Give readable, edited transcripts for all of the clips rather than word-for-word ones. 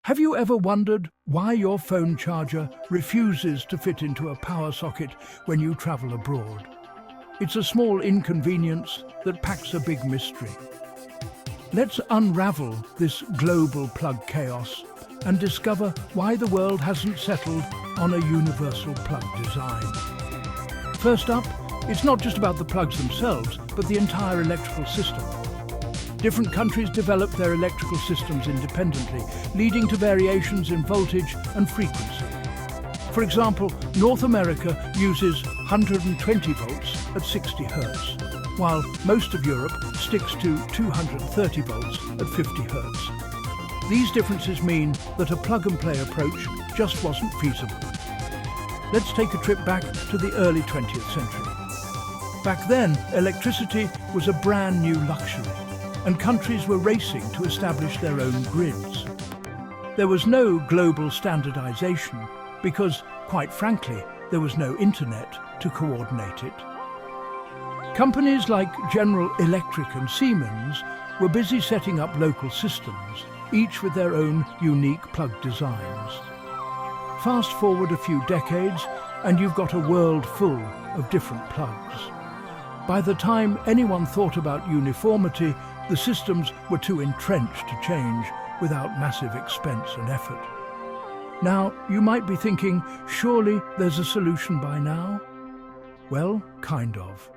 Have you ever wondered why your phone charger refuses to fit into a power socket when you travel abroad? It's a small inconvenience that packs a big mystery. Let's unravel this global plug chaos and discover why the world hasn't settled on a universal plug design. First up, it's not just about the plugs themselves, but the entire electrical system. Different countries develop their electrical systems independently, leading to variations in voltage and frequency. For example, North America uses 120 volts at 60 Hertz, while most of Europe sticks to 230 volts at 50 Hertz. These differences mean that a plug-and-play approach just wasn't feasible. Let's take a trip back to the early 20th century. Back then, electricity was a brand new luxury, and countries were racing to establish their own grids. There was no global standardization because, quite frankly, there was no internet to coordinate it. Companies like General Electric and Siemens were busy setting up local systems, each with their own unique plug designs. Fast forward a few decades, and you've got a world full of different plugs. By the time anyone thought about uniformity, the systems were too entrenched to change without massive expense and effort. Now, you might be thinking, surely there's a solution by now? Well, kind of.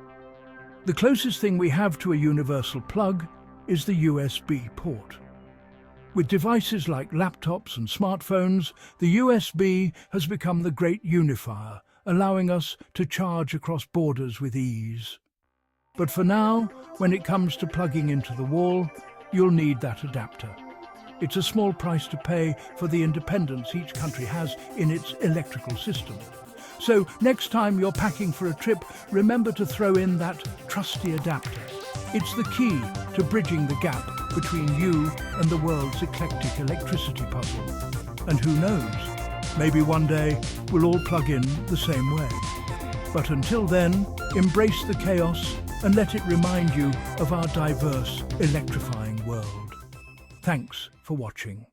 The closest thing we have to a universal plug is the USB port. With devices like laptops and smartphones, the USB has become the great unifier, allowing us to charge across borders with ease. But for now, when it comes to plugging into the wall, you'll need that adapter. It's a small price to pay for the independence each country has in its electrical system. So next time you're packing for a trip, remember to throw in that trusty adapter. It's the key to bridging the gap between you and the world's eclectic electricity puzzle. And who knows, maybe one day we'll all plug in the same way. But until then, embrace the chaos and let it remind you of our diverse, electrifying world. Thanks for watching.